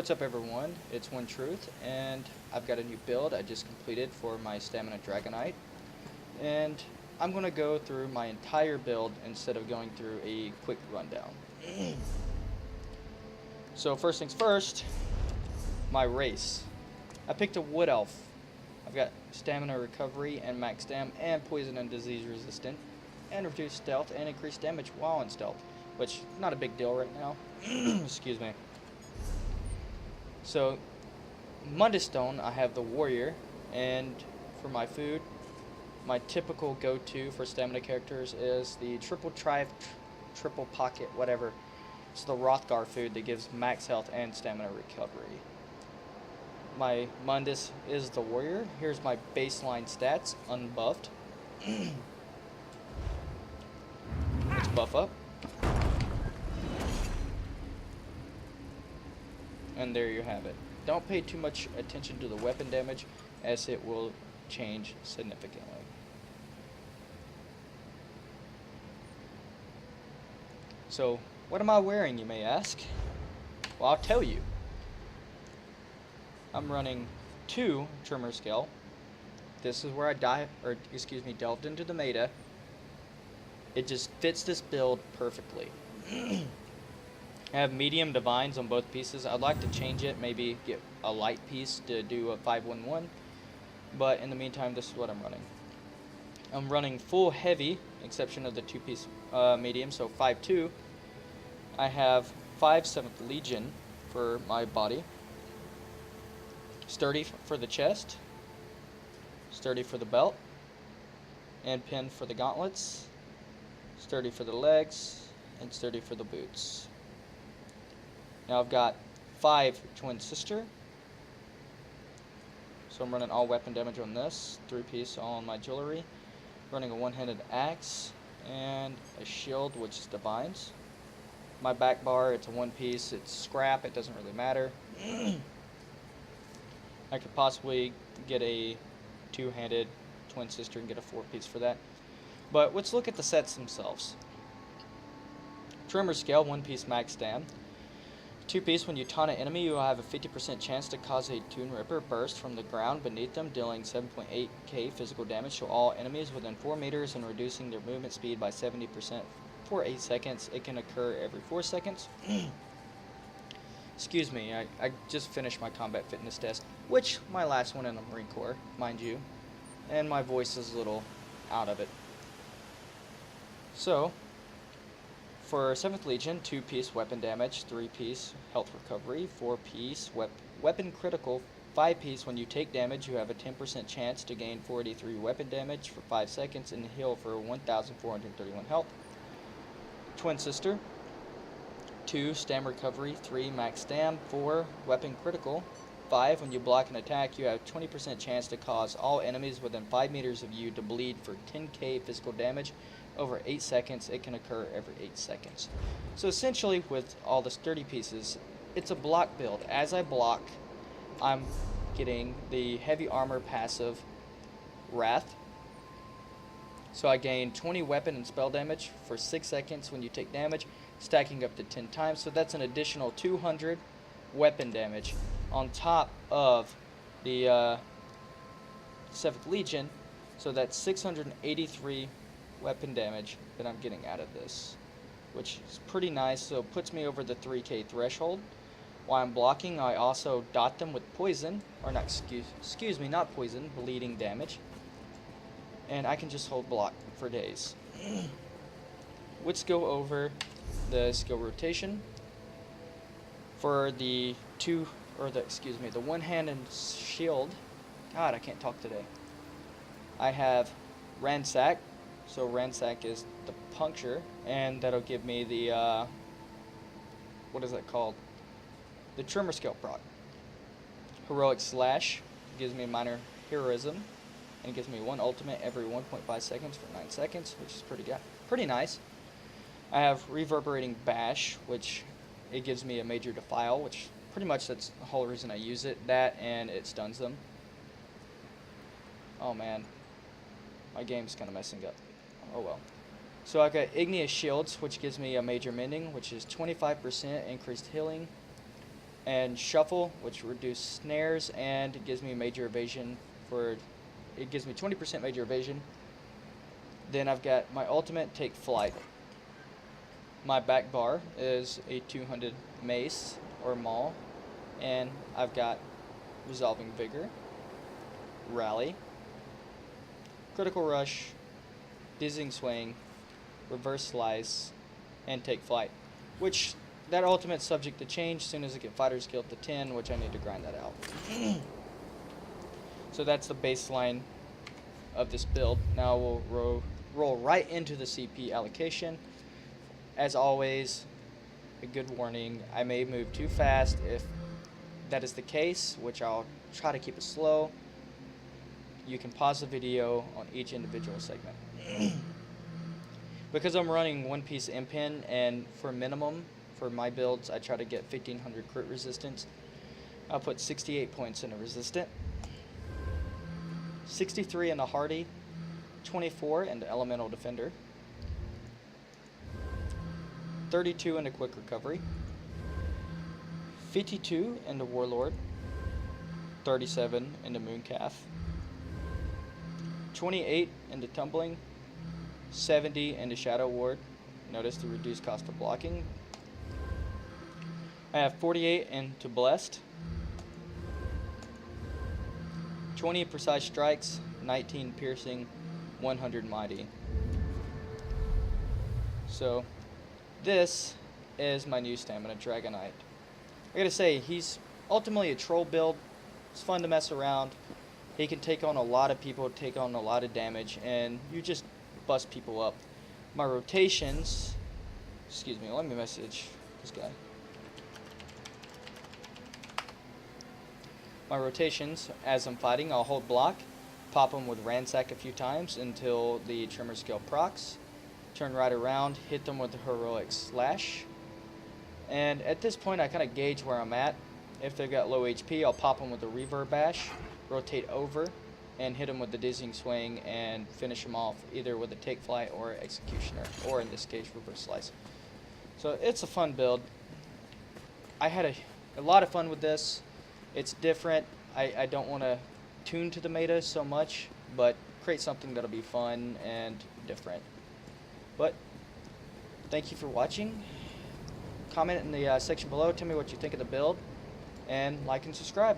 What's up everyone, it's One Truth, and I've got a new build I just completed for my Stamina Dragonknight, and I'm going to go through my entire build instead of going through a quick rundown. So first things first, my race. I picked a Wood Elf. I've got Stamina Recovery and Max Stam and Poison and Disease Resistant, and reduced stealth and increased damage while in stealth, which not a big deal right now. Excuse me. So, Mundus Stone, I have the Warrior, and for my food, my typical go-to for stamina characters is the triple Trife, triple pocket, whatever. It's the Rothgar food that gives max health and stamina recovery. My Mundus is the Warrior. Here's my baseline stats, unbuffed. Let's buff up. And there you have it. Don't pay too much attention to the weapon damage, as it will change significantly. So, what am I wearing, you may ask? Well, I'll tell you. I'm running 2 Tremor Scale. This is where I delved into the meta. It just fits this build perfectly. I have medium divines on both pieces. I'd like to change it, maybe get a light piece to do a 5-1-1, but in the meantime, this is what I'm running. I'm running full heavy, exception of the 2-piece medium, so 5-2. I have 5 7th Legion for my body, sturdy for the chest, sturdy for the belt, and pin for the gauntlets, sturdy for the legs, and sturdy for the boots. Now I've got 5 Twin Sister, so I'm running all weapon damage on this, 3-piece all on my jewelry, running a one-handed axe, and a shield, which is divines. My back bar, it's a 1-piece, it's scrap, it doesn't really matter. I could possibly get a 2-handed Twin Sister and get a 4-piece for that. But let's look at the sets themselves. Tremor Scale, 1-piece max stam. 2-piece, when you taunt an enemy, you will have a 50% chance to cause a Toon Ripper burst from the ground beneath them, dealing 7.8k physical damage to all enemies within 4 meters and reducing their movement speed by 70% for 8 seconds. It can occur every 4 seconds. Excuse me, I just finished my combat fitness test, which my last one in the Marine Corps, mind you, and my voice is a little out of it. So, for 7th Legion, 2-piece weapon damage, 3-piece health recovery, 4-piece weapon critical, 5-piece when you take damage you have a 10% chance to gain 483 weapon damage for 5 seconds and heal for 1,431 health. Twin Sister, 2 stam recovery, 3 max stam, 4 weapon critical, 5 when you block an attack you have 20% chance to cause all enemies within 5 meters of you to bleed for 10k physical damage over 8 seconds. It can occur every 8 seconds. So essentially with all the sturdy pieces, it's a block build. As I block, I'm getting the heavy armor passive Wrath. So I gain 20 weapon and spell damage for 6 seconds when you take damage, stacking up to 10 times. So that's an additional 200 weapon damage on top of the 7th Legion. So that's 683 weapon damage that I'm getting out of this, which is pretty nice. So it puts me over the 3k threshold. While I'm blocking, I also dot them with poison, or not, excuse me, not poison, bleeding damage, and I can just hold block for days. Let's go over the skill rotation for the the one-handed shield. God, I can't talk today. I have Ransack. So Ransack is the puncture, and that'll give me the, what is that called? The Tremor Scale proc. Heroic Slash gives me minor heroism, and it gives me 1 ultimate every 1.5 seconds for 9 seconds, which is pretty nice. I have Reverberating Bash, which it gives me a major defile, which pretty much that's the whole reason I use it. That, and it stuns them. Oh man, my game's kind of messing up. Oh well. So I've got Igneous Shields, which gives me a major mending, which is 25% increased healing. and Shuffle, which reduces snares, and it gives me major evasion it gives me 20% major evasion. Then I've got my ultimate, Take Flight. My back bar is a 200 mace or maul, and I've got Resolving Vigor, Rally, Critical Rush, Dizzying Swing, Reverse Slice, and Take Flight, which that ultimate's subject to change as soon as I get Fighter Skill to 10, which I need to grind that out. So that's the baseline of this build. Now we'll roll right into the CP allocation. As always, a good warning, I may move too fast. If that is the case, which I'll try to keep it slow, you can pause the video on each individual segment. Because I'm running one piece impin, and for minimum, for my builds, I try to get 1500 crit resistance. I'll put 68 points in a resistant, 63 in a hardy, 24 in the elemental defender, 32 in the quick recovery, 52 in the warlord, 37 in the mooncalf, 28 in the tumbling, 70 in the shadow ward. Notice the reduced cost of blocking. I have 48 into blessed, 20 precise strikes, 19 piercing, 100 mighty. So this is my new stamina, Dragonknight. I gotta say, he's ultimately a troll build. It's fun to mess around. He can take on a lot of people, take on a lot of damage, and you just bust people up. My rotations, excuse me, let me message this guy. My rotations, as I'm fighting, I'll hold block, pop them with Ransack a few times until the Tremor Scale procs, turn right around, hit them with the Heroic Slash, and at this point I kind of gauge where I'm at. If they've got low HP, I'll pop them with the Reverb Bash, rotate over, and hit them with the Dizzying Swing and finish them off either with a Take Flight or Executioner, or in this case, Reverse Slice. So it's a fun build. I had a lot of fun with this. It's different. I don't want to tune to the meta so much, but create something that'll be fun and different. But thank you for watching. Comment in the section below. Tell me what you think of the build, and like and subscribe.